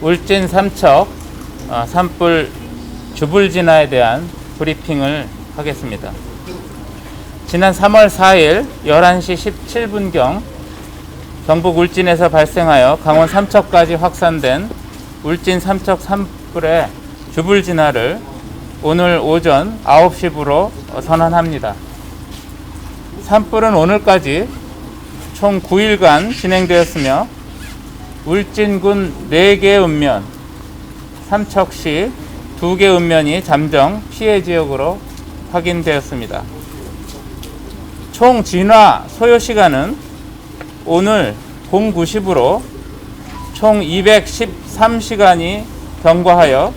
울진 삼척 산불 주불 진화에 대한 브리핑을 하겠습니다. 지난 3월 4일 11시 17분경 경북 울진에서 발생하여 강원 삼척까지 확산된 울진 삼척 산불의 주불 진화를 오늘 오전 9시부로 선언합니다. 산불은 오늘까지 총 9일간 진행되었으며 울진군 4개 읍면, 삼척시 2개 읍면이 잠정 피해 지역으로 확인되었습니다. 총 진화 소요 시간은 오늘 09시부로 총 213시간이 경과하여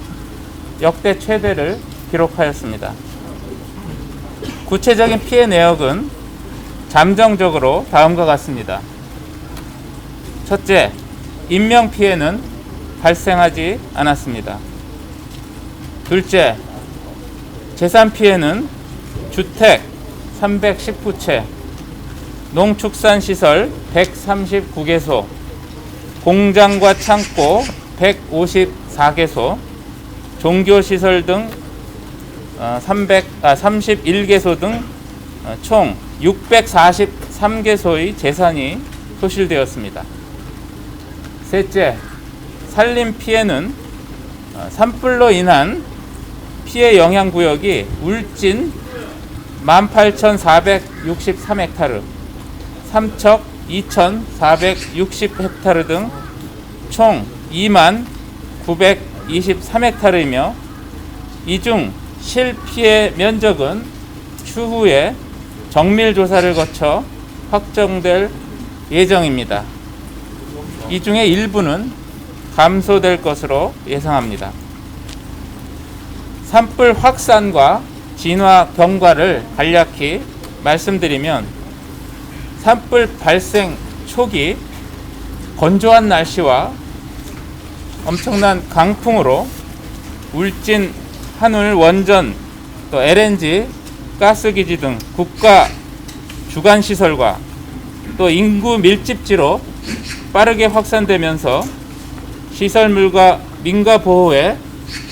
역대 최대를 기록하였습니다. 구체적인 피해 내역은 잠정적으로 다음과 같습니다. 첫째, 인명 피해는 발생하지 않았습니다. 둘째, 재산 피해는 주택 319채, 농축산시설 139개소, 공장과 창고 154개소, 종교시설 등 31개소 등 총 643개소의 재산이 소실되었습니다. 셋째, 산림 피해는 산불로 인한 피해 영향 구역이 울진 18,463헥타르, 삼척 2,460헥타르 등 총 20,923헥타르이며 이 중 실피해 면적은 추후에 정밀 조사를 거쳐 확정될 예정입니다. 이 중에 일부는 감소될 것으로 예상합니다. 산불 확산과 진화 경과를 간략히 말씀드리면 산불 발생 초기 건조한 날씨와 엄청난 강풍으로 울진 한울 원전 또 LNG 가스기지 등 국가 주간시설과 또 인구 밀집지로 빠르게 확산되면서 시설물과 민가 보호에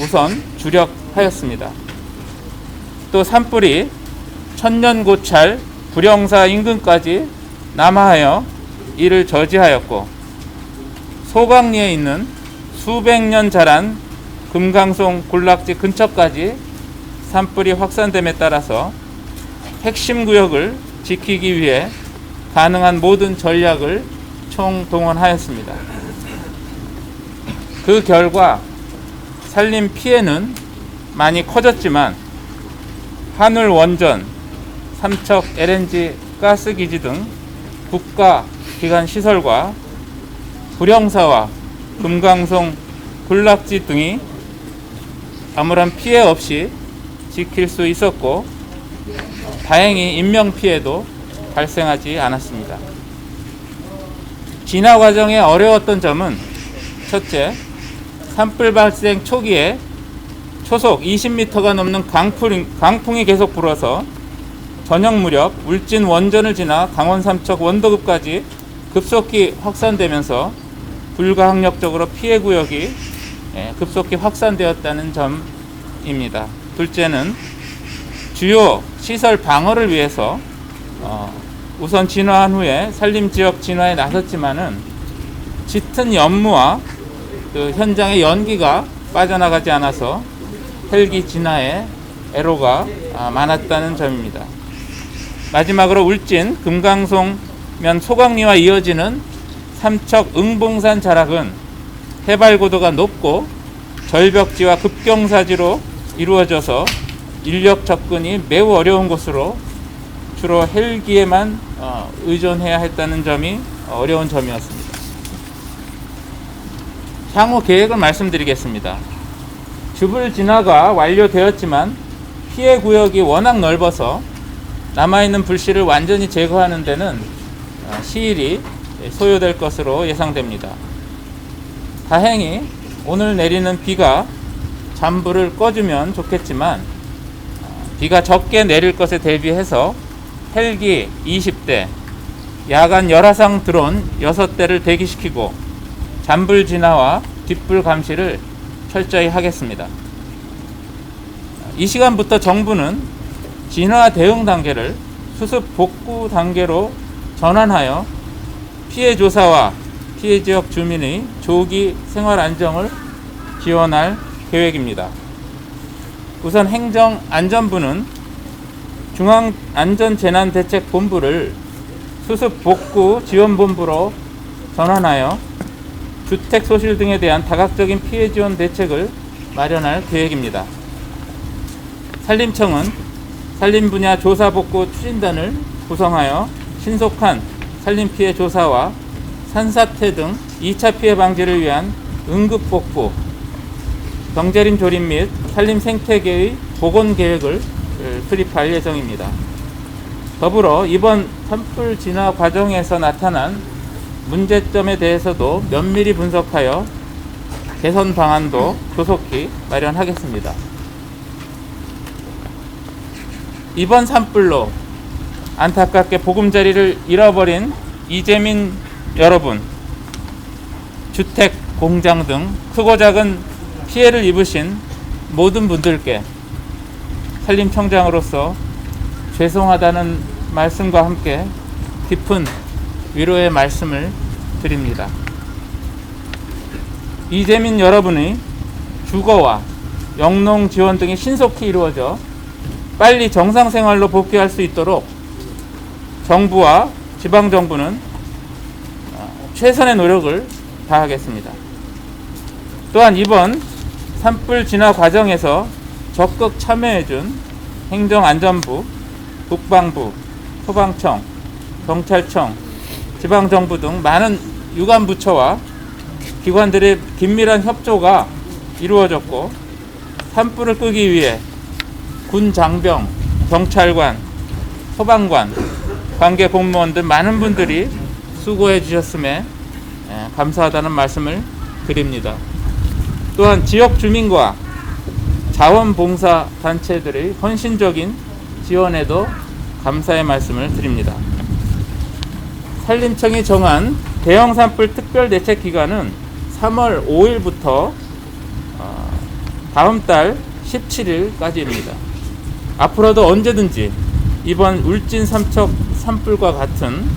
우선 주력하였습니다. 또 산불이 천년고찰 불영사 인근까지 남하하여 이를 저지하였고 소강리에 있는 수백 년 자란 금강송 군락지 근처까지 산불이 확산됨에 따라서 핵심 구역을 지키기 위해 가능한 모든 전략을 총동원하였습니다. 그 결과 산림 피해는 많이 커졌지만 한울 원전, 삼척 LNG 가스기지 등 국가 기관 시설과 불영사와 금강송 군락지 등이 아무런 피해 없이 지킬 수 있었고 다행히 인명 피해도 발생하지 않았습니다. 진화 과정에 어려웠던 점은 첫째, 산불 발생 초기에 초속 20m가 넘는 강풍이 계속 불어서 저녁 무렵 울진 원전을 지나 강원 삼척 원도급까지 급속히 확산되면서 불가항력적으로 피해 구역이 급속히 확산되었다는 점입니다. 둘째는 주요 시설 방어를 위해서 우선 진화한 후에 산림지역 진화에 나섰지만은 짙은 연무와 그 현장의 연기가 빠져나가지 않아서 헬기 진화에 애로가 많았다는 점입니다. 마지막으로 울진 금강송면 소강리와 이어지는 삼척 응봉산 자락은 해발 고도가 높고 절벽지와 급경사지로 이루어져서 인력 접근이 매우 어려운 곳으로 주로 헬기에만 의존해야 했다는 점이 어려운 점이었습니다. 향후 계획을 말씀드리겠습니다. 주불 진화가 완료되었지만 피해 구역이 워낙 넓어서 남아있는 불씨를 완전히 제거하는 데는 시일이 소요될 것으로 예상됩니다. 다행히 오늘 내리는 비가 잠불을 꺼주면 좋겠지만 비가 적게 내릴 것에 대비해서 헬기 20대, 야간 열화상 드론 6대를 대기시키고 잔불 진화와 뒷불 감시를 철저히 하겠습니다. 이 시간부터 정부는 진화 대응 단계를 수습 복구 단계로 전환하여 피해 조사와 피해 지역 주민의 조기 생활 안정을 지원할 계획입니다. 우선 행정안전부는 중앙안전재난대책본부를 수습복구 지원본부로 전환하여 주택 소실 등에 대한 다각적인 피해 지원 대책을 마련할 계획입니다. 산림청은 산림분야 조사복구 추진단을 구성하여 신속한 산림피해 조사와 산사태 등 2차 피해 방지를 위한 응급복구, 경제림 조림 및 산림 생태계의 복원 계획을 수립할 예정입니다. 더불어 이번 산불 진화 과정에서 나타난 문제점에 대해서도 면밀히 분석하여 개선 방안도 조속히 마련하겠습니다. 이번 산불로 안타깝게 보금자리를 잃어버린 이재민 여러분, 주택, 공장 등 크고 작은 피해를 입으신 모든 분들께 산림청장으로서 죄송하다는 말씀과 함께 깊은 위로의 말씀을 드립니다. 이재민 여러분의 주거와 영농 지원 등이 신속히 이루어져 빨리 정상생활로 복귀할 수 있도록 정부와 지방정부는 최선의 노력을 다하겠습니다. 또한 이번 산불 진화 과정에서 적극 참여해준 행정안전부, 국방부, 소방청, 경찰청, 지방정부 등 많은 유관부처와 기관들의 긴밀한 협조가 이루어졌고, 산불을 끄기 위해 군 장병, 경찰관, 소방관, 관계 공무원 등 많은 분들이 수고해 주셨음에 감사하다는 말씀을 드립니다. 또한 지역 주민과 자원봉사 단체들의 헌신적인 지원에도 감사의 말씀을 드립니다. 산림청이 정한 대형 산불 특별 대책 기간은 3월 5일부터 다음 달 17일까지입니다. 앞으로도 언제든지 이번 울진 삼척 산불과 같은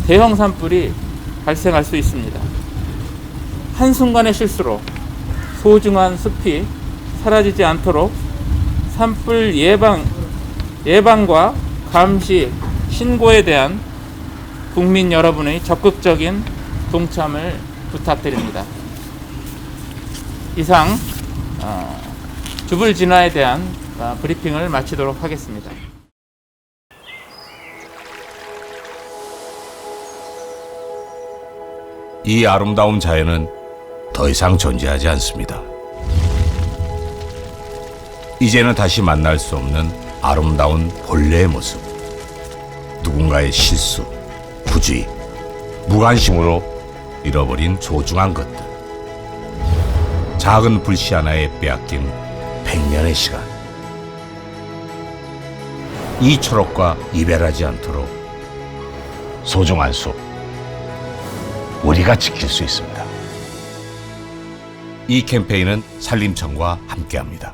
대형 산불이 발생할 수 있습니다. 한순간의 실수로 소중한 숲이 사라지지 않도록 산불 예방과 감시, 신고에 대한 국민 여러분의 적극적인 동참을 부탁드립니다. 이상 주불 진화에 대한 브리핑을 마치도록 하겠습니다. 이 아름다운 자연은 더 이상 존재하지 않습니다. 이제는 다시 만날 수 없는 아름다운 본래의 모습. 누군가의 실수, 부주의, 무관심으로 잃어버린 소중한 것들. 작은 불씨 하나에 빼앗긴 100년의 시간. 이 초록과 이별하지 않도록 소중한 숲, 우리가 지킬 수 있습니다. 이 캠페인은 산림청과 함께합니다.